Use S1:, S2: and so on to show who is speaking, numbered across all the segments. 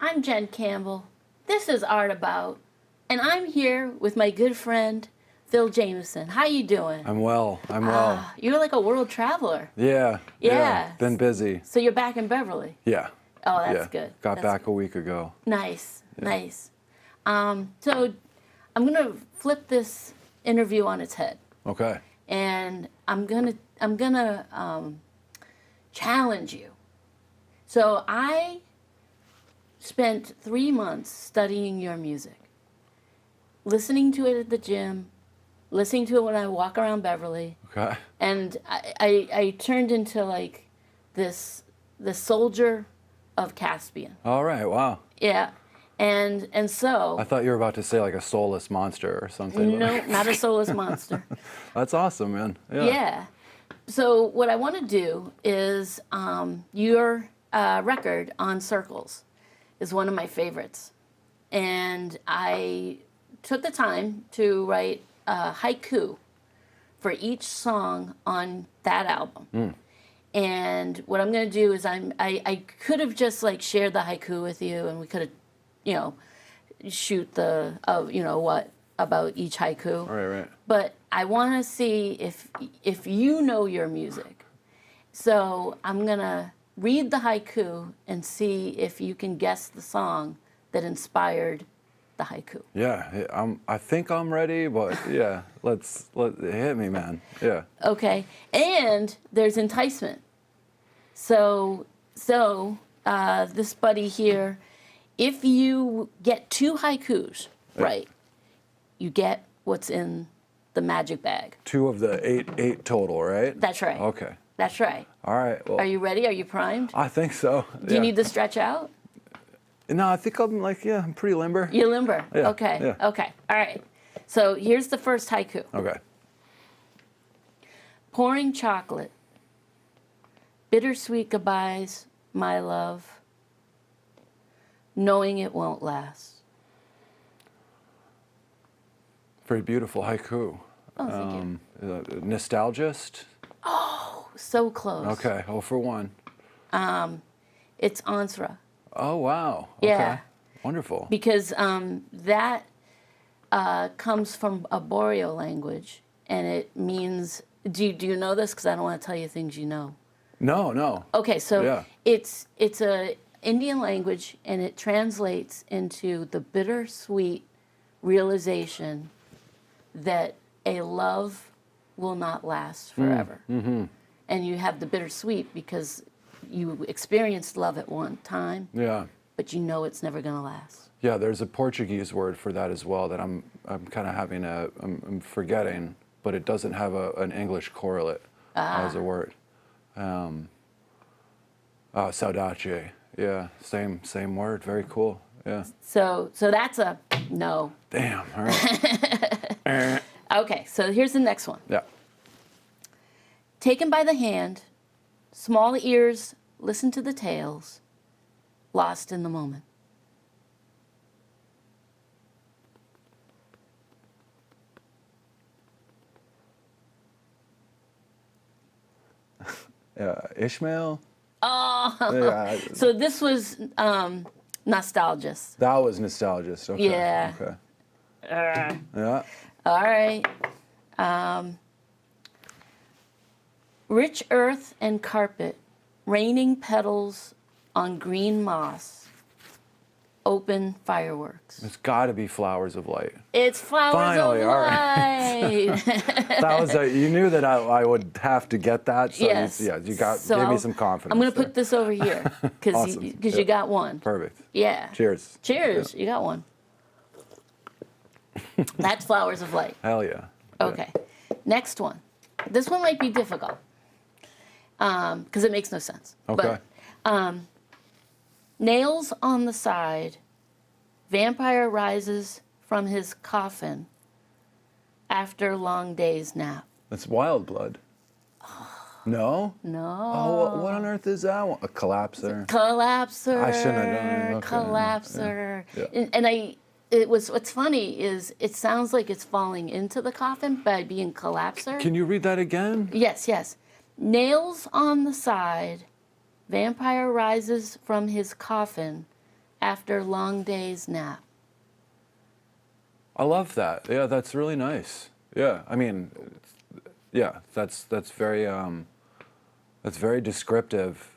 S1: I'm Jen Campbell. This is Art About, and I'm here with my good friend PhilJamieson. How you doing?
S2: I'm well. I'm well.
S1: You're like a world traveler.
S2: Yeah.
S1: Yeah.
S2: Been busy.
S1: So you're back in Beverly.
S2: Yeah.
S1: Oh, that's
S2: yeah.
S1: good.
S2: Got
S1: That's
S2: back
S1: good.
S2: a week ago.
S1: Nice, nice. So I'm gonna flip this interview on its head,
S2: Okay.
S1: and I'm gonna challenge you. So I spent 3 months studying your music, listening to it at the gym, listening to it when I walk around Beverly,
S2: Okay.
S1: and I turned into like the soldier of Caspian.
S2: All right. Wow.
S1: Yeah, and so
S2: I thought you were about to say like a soulless monster or something.
S1: no, not a soulless monster.
S2: That's awesome, man. Yeah.
S1: Yeah. So what I want to do is your record on Circles is one of my favorites, and I took the time to write a haiku for each song on that album. And what I'm going to do is I could have just like shared the haiku with you, and we could have, shoot the what about each haiku.
S2: Right.
S1: But I want to see if you know your music. So I'm going to read the haiku and see if you can guess the song that inspired the haiku.
S2: Yeah. I think I'm ready, but yeah. Let hit me, man. Yeah.
S1: Okay. And there's enticement. So this buddy here, if you get 2 haikus right, you get what's in the magic bag.
S2: 2 of the 8 total, right?
S1: That's right.
S2: Okay.
S1: That's right.
S2: All right. Well,
S1: Are you ready? Are you primed?
S2: I think so.
S1: Do you need to stretch out?
S2: No, I think I'm I'm pretty limber.
S1: You're limber.
S2: Yeah,
S1: Okay.
S2: yeah.
S1: Okay. All right. So here's the first haiku.
S2: Okay.
S1: Pouring chocolate, bittersweet goodbyes, my love, knowing it won't last.
S2: Very beautiful haiku.
S1: Oh, thank you.
S2: Nostalgist.
S1: So close.
S2: Okay. 0 for 1.
S1: It's Ansra.
S2: Oh, wow.
S1: Yeah.
S2: Okay. Wonderful.
S1: Because that comes from a Boreal language, and it means, do you know this? Because I don't want to tell you things you know.
S2: No.
S1: Okay, so
S2: Yeah.
S1: it's a Indian language, and it translates into the bittersweet realization that a love will not last forever. And you have the bittersweet because you experienced love at one time,
S2: Yeah.
S1: but you know it's never going to last.
S2: Yeah, there's a Portuguese word for that as well that I'm kind of having I'm forgetting, but it doesn't have an English correlate as a word. Saudade. Yeah, same word. Very cool. Yeah.
S1: So that's a no.
S2: Damn. All right.
S1: Okay, so here's the next one.
S2: Yeah.
S1: Taken by the hand, small ears listen to the tales, lost in the moment.
S2: Ishmael.
S1: Oh,
S2: Yeah.
S1: so this was nostalgist.
S2: That was nostalgist. Okay.
S1: Yeah.
S2: Okay. Yeah.
S1: All right. Rich earth and carpet, raining petals on green moss, open fireworks.
S2: It's got to be Flowers of Light.
S1: It's flowers
S2: Finally,
S1: of
S2: all
S1: light.
S2: That was you knew that I would have to get that. So
S1: Yes.
S2: you
S1: So
S2: gave me some confidence.
S1: I'm going to
S2: there.
S1: put this over here because
S2: Awesome.
S1: you got one.
S2: Perfect.
S1: Yeah.
S2: Cheers.
S1: Cheers. You got one. That's Flowers of Light.
S2: Hell yeah.
S1: Okay. Next one. This one might be difficult because it makes no sense.
S2: Okay.
S1: But nails on the side, vampire rises from his coffin after long day's nap.
S2: That's Wild Blood. No?
S1: No.
S2: Oh, what on earth is that one? A collapser.
S1: Collapser.
S2: I shouldn't have done it. Okay.
S1: Collapser.
S2: Yeah.
S1: And what's funny is it sounds like it's falling into the coffin by being collapser.
S2: Can you read that again?
S1: Yes. Nails on the side, vampire rises from his coffin after long day's nap.
S2: I love that. Yeah, that's really nice. Yeah, I mean, yeah, that's very descriptive,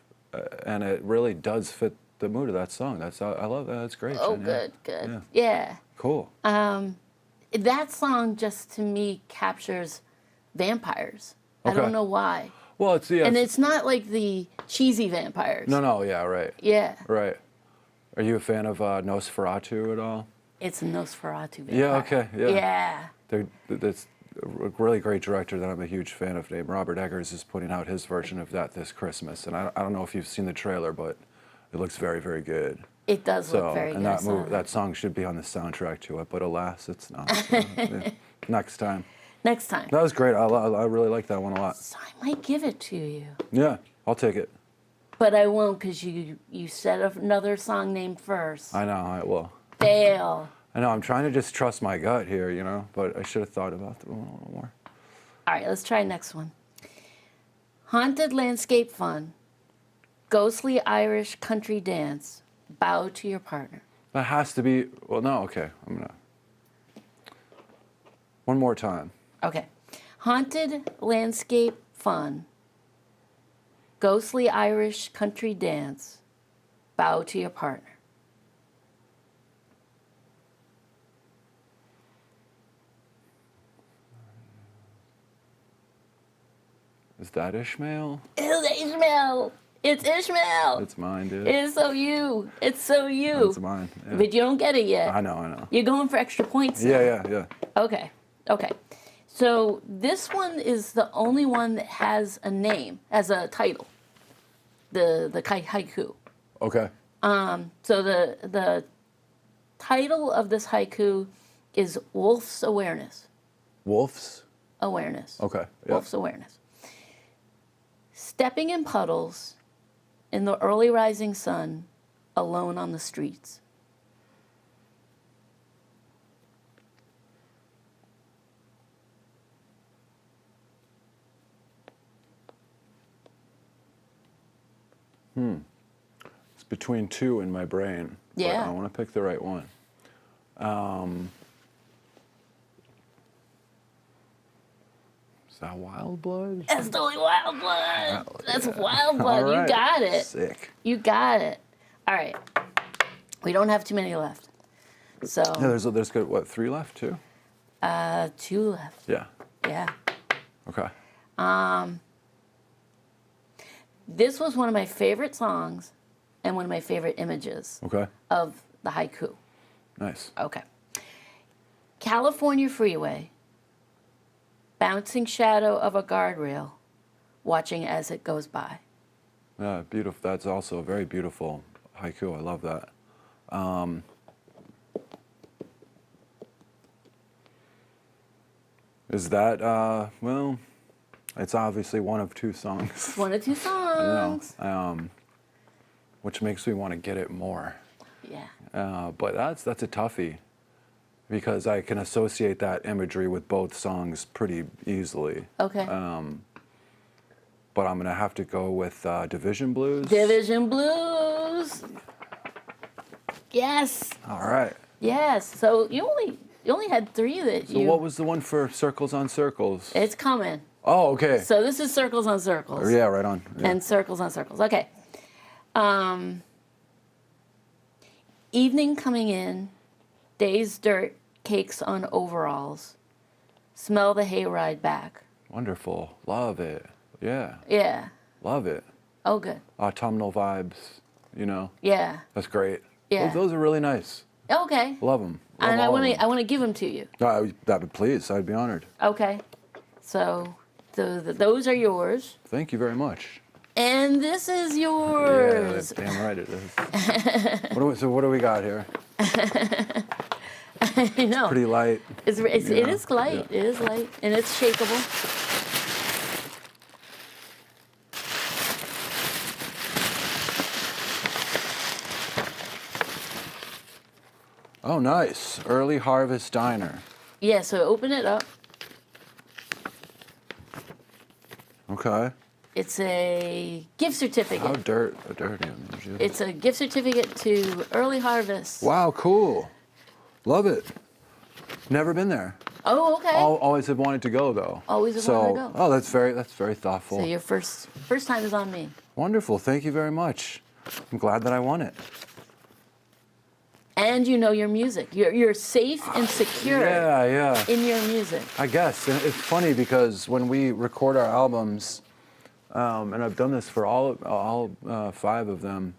S2: and it really does fit the mood of that song. I love that. That's great.
S1: Oh,
S2: Jen,
S1: good,
S2: yeah.
S1: good.
S2: Yeah.
S1: Yeah.
S2: Cool.
S1: That song just to me captures vampires. I
S2: Okay.
S1: don't know why.
S2: Well,
S1: And it's not like the cheesy vampires.
S2: no, yeah, right.
S1: Yeah.
S2: Right. Are you a fan of Nosferatu at all?
S1: It's a Nosferatu vampire.
S2: Yeah, okay, yeah.
S1: Yeah.
S2: That's a really great director that I'm a huge fan of named Robert Eggers is putting out his version of that this Christmas. And I don't know if you've seen the trailer, but it looks very, very good.
S1: It does look very
S2: and
S1: good.
S2: that song should be on the soundtrack to it, but alas, it's not. So, yeah. Next time.
S1: Next time.
S2: That was great. I really like that one a lot.
S1: So I might give it to you.
S2: Yeah, I'll take it.
S1: But I won't because you said another song name first.
S2: I know, I will.
S1: Fail.
S2: I know, I'm trying to just trust my gut here, but I should have thought about that one a little more.
S1: All right, let's try next one. Haunted landscape fun. Ghostly Irish country dance. Bow to your partner.
S2: That has to be, well, no, okay. One more time.
S1: Okay. Haunted landscape fun. Ghostly Irish country dance. Bow to your partner.
S2: Is that Ishmael?
S1: It's Ishmael. It's Ishmael.
S2: It's mine, dude.
S1: It is so you. It's so you.
S2: It's mine. Yeah.
S1: But you don't get it yet.
S2: I know.
S1: You're going for extra points now.
S2: Yeah.
S1: Okay. So this one is the only one that has a name, as a title. The haiku.
S2: Okay.
S1: So the title of this haiku is Wolf's Awareness.
S2: Wolves?
S1: Awareness.
S2: Okay. Yep.
S1: Wolf's Awareness. Stepping in puddles in the early rising sun, alone on the streets.
S2: It's between two in my brain.
S1: Yeah.
S2: But I want to pick the right one. Is that Wild Blood?
S1: That's totally Wild Blood. That's Wild
S2: All
S1: Blood.
S2: right.
S1: You got it.
S2: Sick.
S1: You got it. All right. We don't have too many left. So
S2: Yeah, there's good, what, 3 left, 2?
S1: 2 left.
S2: Yeah.
S1: Yeah.
S2: Okay.
S1: This was one of my favorite songs and one of my favorite images
S2: Okay.
S1: of the haiku.
S2: Nice.
S1: Okay. California freeway, bouncing shadow of a guardrail, watching as it goes by.
S2: Yeah, beautiful. That's also a very beautiful haiku. I love that. Is that, well, it's obviously one of 2 songs.
S1: One of 2 songs.
S2: I know. Which makes me want to get it more.
S1: Yeah.
S2: But that's a toughie because I can associate that imagery with both songs pretty easily.
S1: Okay.
S2: But I'm going to have to go with Division Blues.
S1: Division Blues. Yes.
S2: All right.
S1: Yes. So you only had 3 that
S2: So what was the one for Circles on Circles?
S1: It's coming.
S2: Oh, okay.
S1: So this is Circles on Circles.
S2: Yeah, right on. Yeah.
S1: And Circles on Circles. Okay. Evening coming in, day's dirt cakes on overalls. Smell the hayride back.
S2: Wonderful. Love it. Yeah.
S1: Yeah.
S2: Love it.
S1: Oh, good.
S2: Autumnal vibes,
S1: Yeah.
S2: That's great.
S1: Yeah.
S2: Those are really nice.
S1: Okay.
S2: Love them.
S1: And I want to give them to you.
S2: Please, I'd be honored.
S1: Okay. So those are yours.
S2: Thank you very much.
S1: And this is
S2: Yeah,
S1: yours.
S2: damn right it is. What do we got here?
S1: I know.
S2: Pretty light.
S1: It is light.
S2: Yeah.
S1: It is light. And it's shakeable.
S2: Oh, nice. Early Harvest Diner.
S1: Yeah, so open it up.
S2: Okay.
S1: It's a gift certificate.
S2: How dirty.
S1: It's a gift certificate to Early Harvest.
S2: Wow, cool. Love it. Never been there.
S1: Oh, okay.
S2: Always have wanted to go though.
S1: Always have wanted to go.
S2: Oh, that's very thoughtful.
S1: So your first time is on me.
S2: Wonderful. Thank you very much. I'm glad that I won it.
S1: And you know your music. You're safe and secure in your music.
S2: I guess. And it's funny because when we record our albums, and I've done this for all 5 of them,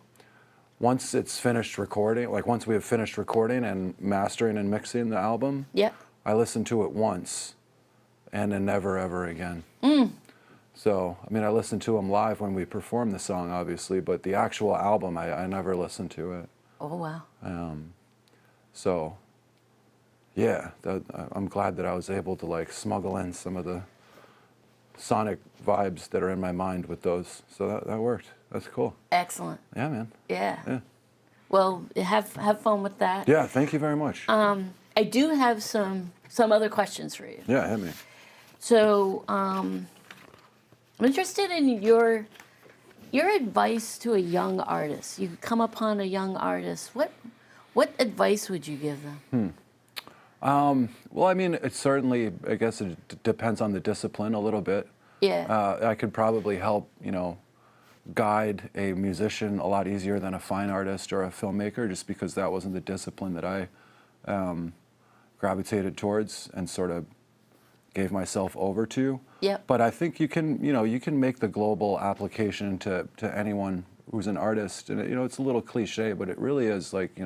S2: once it's finished recording, like once we have finished recording and mastering and mixing the album,
S1: Yep.
S2: I listen to it once and then never ever again. So, I mean, I listen to them live when we perform the song, obviously, but the actual album, I never listen to it.
S1: Oh, wow.
S2: So, yeah, I'm glad that I was able to like smuggle in some of the sonic vibes that are in my mind with those. So that worked. That's cool.
S1: Excellent.
S2: Yeah, man.
S1: Yeah. Well, have fun with that.
S2: Yeah, thank you very much.
S1: I do have some other questions for you.
S2: Yeah, hit me.
S1: So, I'm interested in your advice to a young artist. You come upon a young artist. What advice would you give them?
S2: Well, I mean, it certainly, I guess it depends on the discipline a little bit.
S1: Yeah.
S2: I could probably help, guide a musician a lot easier than a fine artist or a filmmaker, just because that wasn't the discipline that I gravitated towards and sort of gave myself over to.
S1: Yep.
S2: But I think you can make the global application to anyone who's an artist, and it's a little cliche, but it really is like,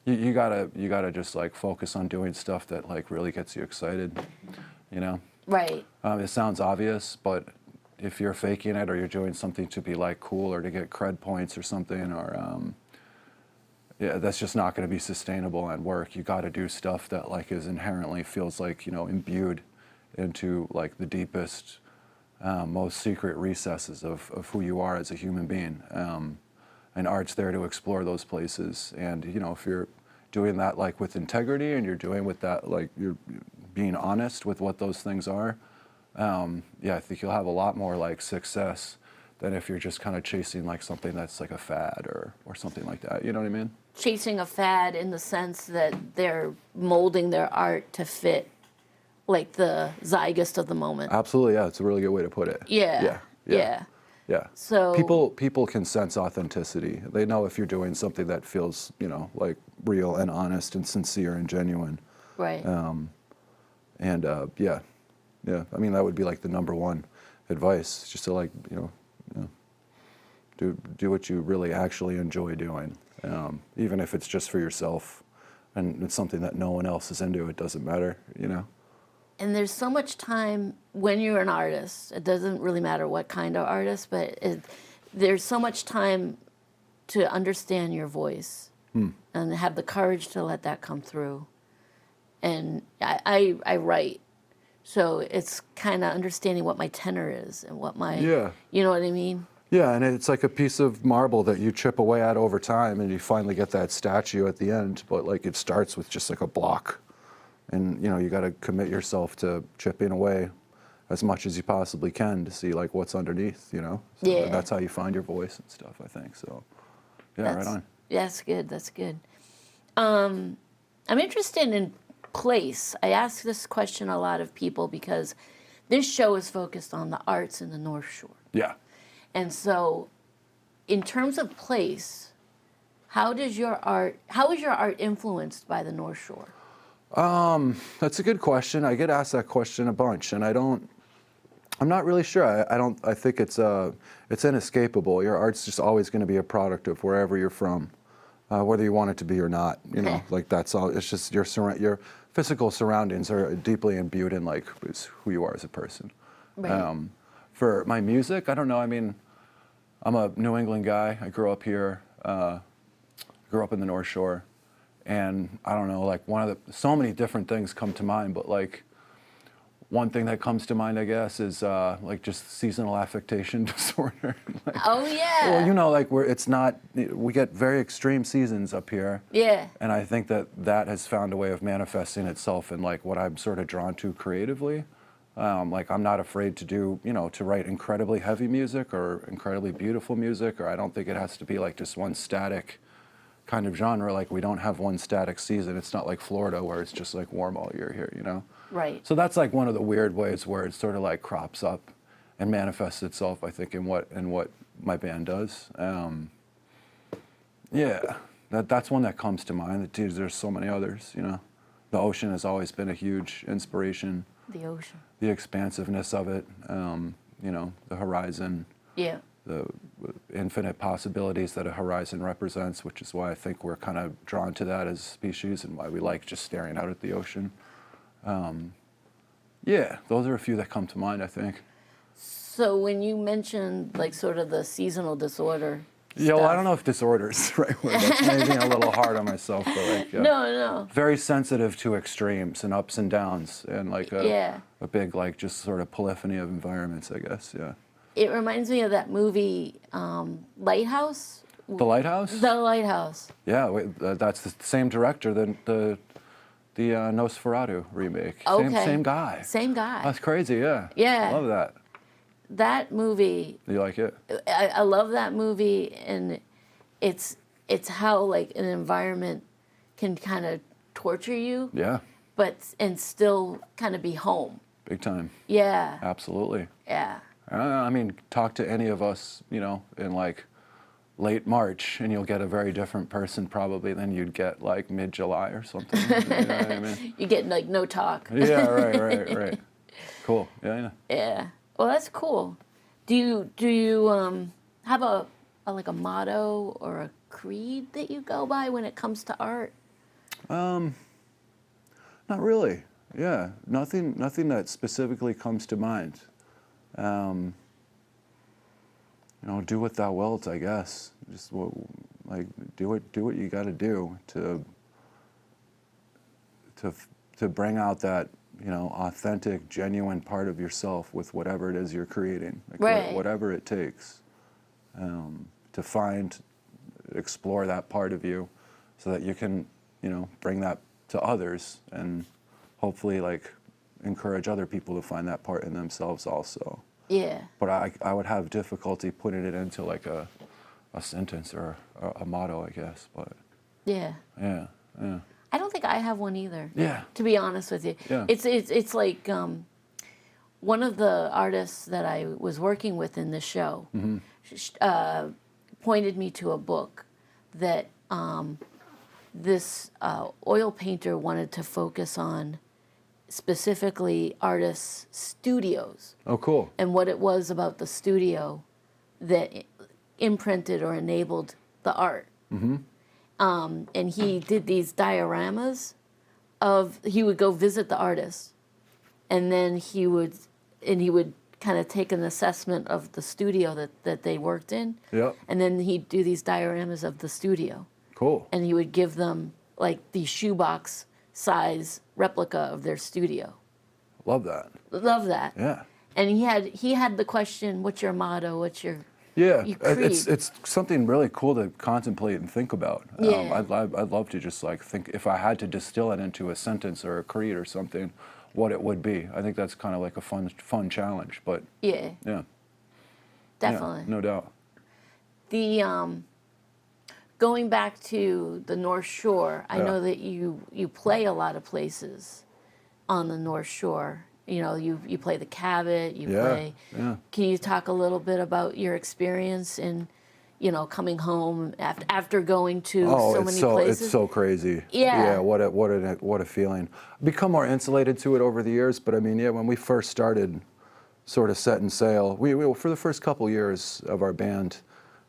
S2: you gotta just like focus on doing stuff that like really gets you excited,
S1: Right.
S2: It sounds obvious, but if you're faking it or you're doing something to be like cool or to get cred points or something, or that's just not going to be sustainable and work. You got to do stuff that like is inherently feels like imbued into like the deepest, most secret recesses of who you are as a human being. And art's there to explore those places. And if you're doing that like with integrity and you're doing with that like you're being honest with what those things are, I think you'll have a lot more like success than if you're just kind of chasing like something that's like a fad or something like that. You know what I mean?
S1: Chasing a fad in the sense that they're molding their art to fit like the zeitgeist of the moment.
S2: Absolutely, yeah. It's a really good way to put it.
S1: Yeah. So
S2: people can sense authenticity. They know if you're doing something that feels, like real and honest and sincere and genuine.
S1: Right.
S2: I mean, that would be like the number one advice, just to like, do what you really actually enjoy doing, even if it's just for yourself, and it's something that no one else is into. It doesn't matter,
S1: And there's so much time when you're an artist. It doesn't really matter what kind of artist, but there's so much time to understand your voice and have the courage to let that come through. And I write, so it's kind of understanding what my tenor is and what my, you know what I mean?
S2: Yeah, and it's like a piece of marble that you chip away at over time, and you finally get that statue at the end. But like it starts with just like a block, and you got to commit yourself to chipping away as much as you possibly can to see like what's underneath. So that's how you find your voice and stuff, I think. So right on.
S1: That's good. That's good. I'm interested in place. I ask this question a lot of people because this show is focused on the arts in the North Shore.
S2: Yeah.
S1: And so, in terms of place, how is your art influenced by the North Shore?
S2: That's a good question. I get asked that question a bunch, and I'm not really sure. I think it's inescapable. Your art's just always going to be a product of wherever you're from, whether you want it to be or not. Like that's all. It's just your physical surroundings are deeply imbued in like who you are as a person.
S1: Right.
S2: For my music, I don't know. I mean, I'm a New England guy. I grew up here. Grew up in the North Shore, and I don't know. Like so many different things come to mind, but like one thing that comes to mind, I guess, is like just seasonal affectation disorder.
S1: Oh yeah.
S2: Well, like we get very extreme seasons up here.
S1: Yeah.
S2: And I think that has found a way of manifesting itself in like what I'm sort of drawn to creatively. Like I'm not afraid to do, to write incredibly heavy music or incredibly beautiful music, or I don't think it has to be like just one static kind of genre. Like we don't have one static season. It's not like Florida where it's just like warm all year here.
S1: Right.
S2: So that's like one of the weird ways where it sort of like crops up and manifests itself, I think, in what my band does. Yeah, that's one that comes to mind. Dude, there's so many others, The ocean has always been a huge inspiration.
S1: The ocean.
S2: The expansiveness of it, the horizon.
S1: Yeah.
S2: The infinite possibilities that a horizon represents, which is why I think we're kind of drawn to that as a species and why we like just staring out at the ocean. Yeah, those are a few that come to mind, I think.
S1: So when you mentioned like sort of the seasonal disorder
S2: Yeah, well,
S1: stuff.
S2: I don't know if disorder is the right word. That's maybe being a little hard on myself, but like,
S1: No.
S2: very sensitive to extremes and ups and downs, and like a big like just sort of polyphony of environments, I guess. Yeah.
S1: It reminds me of that movie Lighthouse.
S2: The Lighthouse.
S1: The Lighthouse.
S2: Yeah, that's the same director than the Nosferatu remake.
S1: Okay.
S2: Same guy.
S1: Same guy.
S2: That's crazy. Yeah.
S1: Yeah.
S2: Love that.
S1: That movie.
S2: You like it?
S1: I love that movie, and it's how like an environment can kind of torture you,
S2: Yeah.
S1: and still kind of be home.
S2: Big time.
S1: Yeah.
S2: Absolutely.
S1: Yeah.
S2: I mean, talk to any of us, in like late March, and you'll get a very different person probably than you'd get like mid-July or something. You know what I mean?
S1: You get like no talk.
S2: Yeah, right. Cool. Yeah.
S1: Yeah. Well, that's cool. Do you have a like a motto or a creed that you go by when it comes to art?
S2: Not really. Yeah, nothing that specifically comes to mind. Do what thou wilt, I guess. Just do what you got to do to bring out that authentic, genuine part of yourself with whatever it is you're creating, like
S1: Right.
S2: whatever it takes, to explore that part of you, so that you can bring that to others and hopefully like encourage other people to find that part in themselves also.
S1: Yeah.
S2: But I would have difficulty putting it into like a sentence or a motto, I guess. But
S1: Yeah.
S2: yeah.
S1: I don't think I have one either.
S2: Yeah.
S1: To be honest with you.
S2: Yeah.
S1: It's like one of the artists that I was working with in this show pointed me to a book that this oil painter wanted to focus on, specifically artists' studios.
S2: Oh, cool.
S1: And what it was about the studio that imprinted or enabled the art. And he did these dioramas he would go visit the artist, and then he would kind of take an assessment of the studio that they worked in.
S2: Yep.
S1: And then he'd do these dioramas of the studio.
S2: Cool.
S1: And he would give them like the shoebox size replica of their studio.
S2: Love that.
S1: Love that.
S2: Yeah.
S1: And he had the question, what's your motto? What's your
S2: Yeah,
S1: your creed?
S2: it's something really cool to contemplate and think about.
S1: Yeah.
S2: I'd love to just like think, if I had to distill it into a sentence or a creed or something, what it would be. I think that's kind of like a fun challenge. But
S1: Yeah,
S2: yeah,
S1: definitely.
S2: yeah, no doubt.
S1: The going back to the North Shore, I
S2: Yeah.
S1: know that you play a lot of places on the North Shore. You play the Cabot, you
S2: Yeah,
S1: play.
S2: yeah.
S1: Can you talk a little bit about your experience in, coming home after going to so many places?
S2: It's so crazy.
S1: Yeah.
S2: Yeah. What a feeling. Become more insulated to it over the years, but I mean, yeah, when we first started, sort of setting sail, we for the first couple years of our band,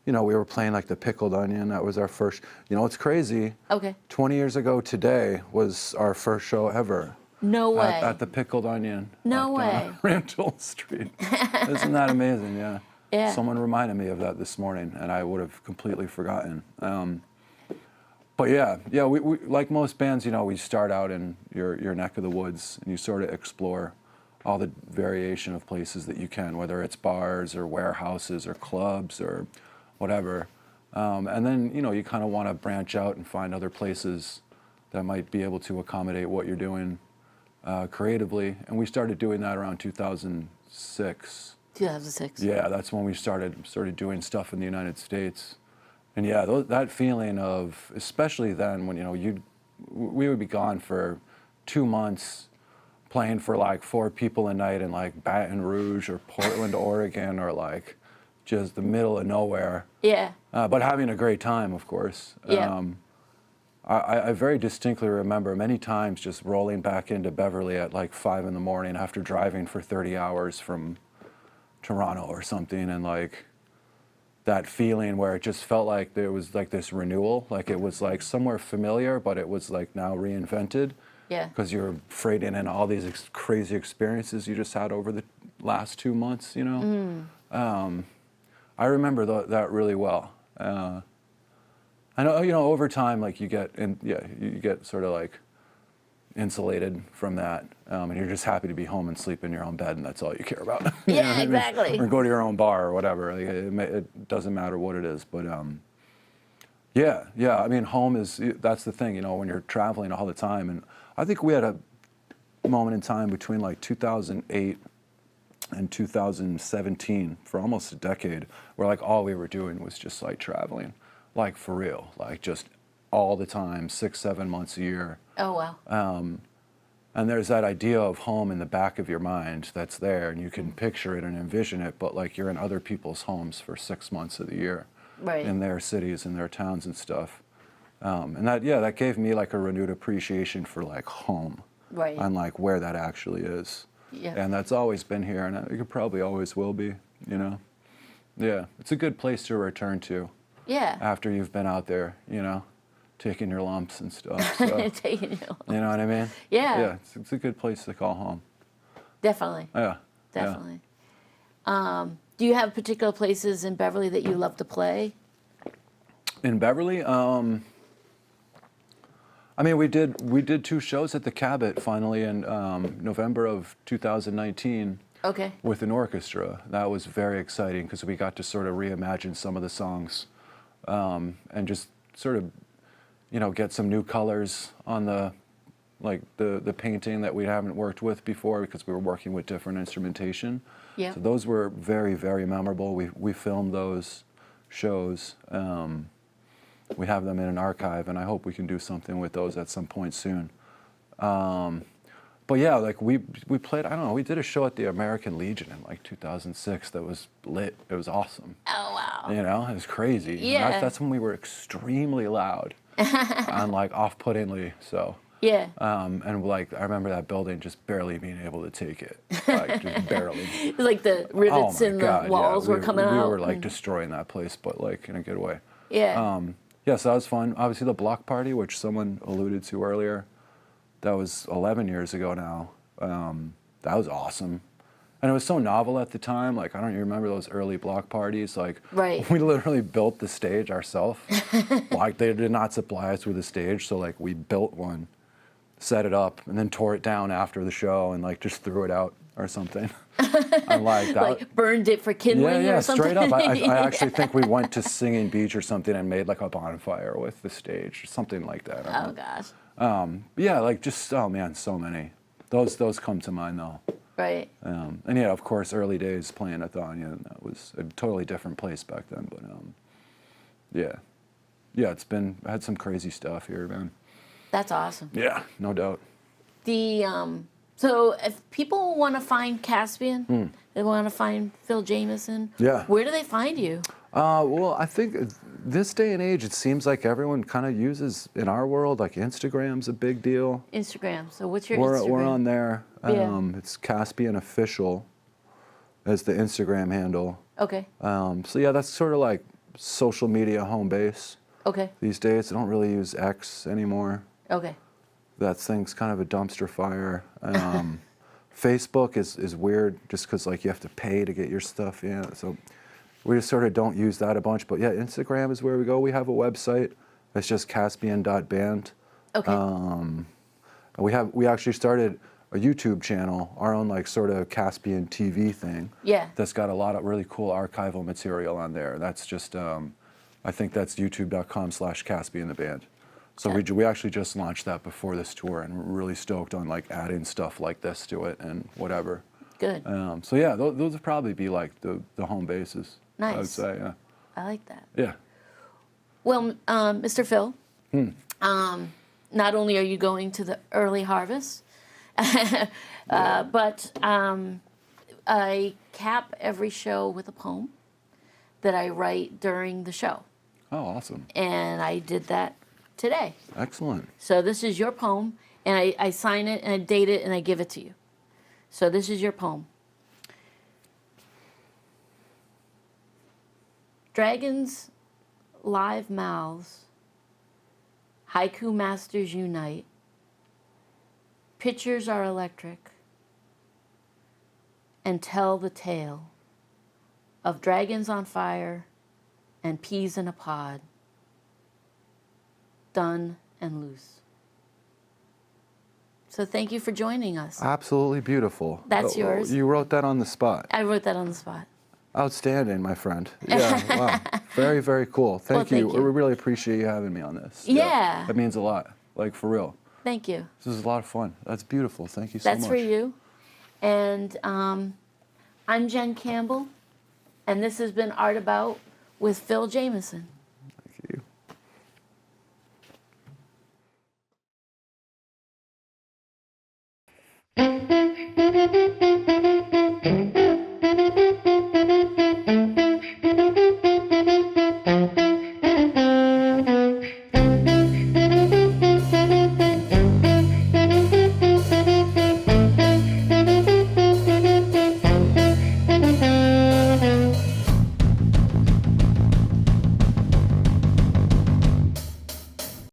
S2: we were playing like the Pickled Onion. That was our first. It's crazy.
S1: Okay.
S2: 20 years ago today was our first show ever.
S1: No way.
S2: At the Pickled Onion.
S1: No
S2: on,
S1: way.
S2: Randall Street. Isn't that amazing? Yeah.
S1: Yeah.
S2: Someone reminded me of that this morning, and I would have completely forgotten. But yeah, we like most bands, we start out in your neck of the woods, and you sort of explore all the variation of places that you can, whether it's bars or warehouses or clubs or whatever. And then, you kind of want to branch out and find other places that might be able to accommodate what you're doing creatively, and we started doing that around 2006.
S1: 2006.
S2: Yeah, that's when we started doing stuff in the United States. And yeah, that feeling of, especially then when, we would be gone for 2 months playing for like 4 people a night in like Baton Rouge or Portland, Oregon, or like just the middle of nowhere.
S1: Yeah.
S2: But having a great time, of course.
S1: Yeah.
S2: I very distinctly remember many times just rolling back into Beverly at like 5 in the morning after driving for 30 hours from Toronto or something, and like that feeling where it just felt like there was like this renewal, like it was like somewhere familiar, but it was like now reinvented.
S1: Yeah.
S2: Because you're freighting in all these crazy experiences you just had over the last 2 months, I remember that really well. I know, over time, like you get sort of like insulated from that, and you're just happy to be home and sleep in your own bed, and that's all you care about. You know what I mean?
S1: Exactly.
S2: Or go to your own bar or whatever. Like, it doesn't matter what it is, but yeah. I mean, that's the thing, when you're traveling all the time. And I think we had a moment in time between like 2008 and 2017 for almost a decade where like all we were doing was just like traveling, like for real, like just all the time, 6-7 months a year.
S1: Oh, wow.
S2: And there's that idea of home in the back of your mind that's there, and you can picture it and envision it, but like you're in other people's homes for 6 months of the year.
S1: Right.
S2: In their cities and their towns and stuff. And that gave me like a renewed appreciation for like home.
S1: Right.
S2: And like where that actually is.
S1: Yeah.
S2: And that's always been here, and it probably always will be, Yeah, it's a good place to return to.
S1: Yeah.
S2: After you've been out there, taking your lumps and stuff. So,
S1: Taking your lumps.
S2: you know what I mean?
S1: Yeah.
S2: Yeah, it's a good place to call home.
S1: Definitely.
S2: Yeah.
S1: Definitely. Do you have particular places in Beverly that you love to play?
S2: In Beverly, I mean, we did 2 shows at the Cabot finally in November of 2019.
S1: Okay.
S2: With an orchestra. That was very exciting because we got to sort of reimagine some of the songs, and just sort of, get some new colors on the painting that we haven't worked with before because we were working with different instrumentation.
S1: Yeah.
S2: So those were very, very memorable. We filmed those shows. We have them in an archive, and I hope we can do something with those at some point soon. But yeah, like we played, I don't know, we did a show at the American Legion in like 2006 that was lit. It was awesome.
S1: Oh, wow.
S2: It was crazy.
S1: Yeah.
S2: That's when we were extremely loud and like off-puttingly, so.
S1: Yeah.
S2: And like, I remember that building just barely being able to take it, like just barely.
S1: It's like the rivets in the walls were coming out.
S2: We were like destroying that place, but like in a good way.
S1: Yeah.
S2: Yeah, so that was fun. Obviously the block party, which someone alluded to earlier, that was 11 years ago now. That was awesome. And it was so novel at the time. Like, I don't even remember those early block parties. Like,
S1: Right.
S2: we literally built the stage ourselves. Like, they did not supply us with a stage, so like we built one, set it up, and then tore it down after the show and like just threw it out or something. And like that,
S1: like burned it for kindling
S2: yeah,
S1: or something?
S2: straight up. I actually think we went to Singing Beach or something and made like a bonfire with the stage or something like that.
S1: Oh, gosh.
S2: Yeah, like just, oh man, so many. Those come to mind though.
S1: Right.
S2: And yeah, of course, early days playing at the Onion, and that was a totally different place back then. But yeah, I had some crazy stuff here, man.
S1: That's awesome.
S2: Yeah, no doubt.
S1: So if people want to find Caspian, they want to find PhilJamieson,
S2: Yeah.
S1: where do they find you?
S2: Well, I think this day and age, it seems like everyone kind of uses, in our world, like Instagram's a big deal.
S1: Instagram. So what's your
S2: We're
S1: Instagram?
S2: on there.
S1: Yeah.
S2: It's Caspian Official as the Instagram handle.
S1: Okay.
S2: So yeah, that's sort of like social media home base
S1: Okay.
S2: these days. I don't really use X anymore.
S1: Okay.
S2: That thing's kind of a dumpster fire. Facebook is weird just because like you have to pay to get your stuff in. So we just sort of don't use that a bunch. But yeah, Instagram is where we go. We have a website. It's just caspian.band.
S1: Okay.
S2: We actually started a YouTube channel, our own like sort of Caspian TV thing.
S1: Yeah.
S2: That's got a lot of really cool archival material on there. That's just, I think that's youtube.com/Caspian the band. So we actually just launched that before this tour, and we're really stoked on like adding stuff like this to it and whatever.
S1: Good.
S2: So yeah, those would probably be like the home bases.
S1: Nice.
S2: I would say, yeah.
S1: I like that.
S2: Yeah.
S1: Well, Mr. Phil, not only are you going to the early harvest, but I cap every show with a poem that I write during the show.
S2: Oh, awesome.
S1: And I did that today.
S2: Excellent.
S1: So this is your poem, and I sign it and I date it and I give it to you. So this is your poem. Dragons' live mouths, haiku masters unite. Pictures are electric and tell the tale of dragons on fire and peas in a pod, done and loose. So thank you for joining us.
S2: Absolutely beautiful.
S1: That's yours.
S2: You wrote that on the spot.
S1: I wrote that on the spot.
S2: Outstanding, my friend. Yeah, wow. Very, very cool. Thank you. We really appreciate you having me on this.
S1: Yeah.
S2: That means a lot, like for real.
S1: Thank you.
S2: This is a lot of fun. That's beautiful. Thank you so much.
S1: That's for you. And I'm Jen Campbell, and this has been Art About with Phil Jamieson.
S2: Thank you.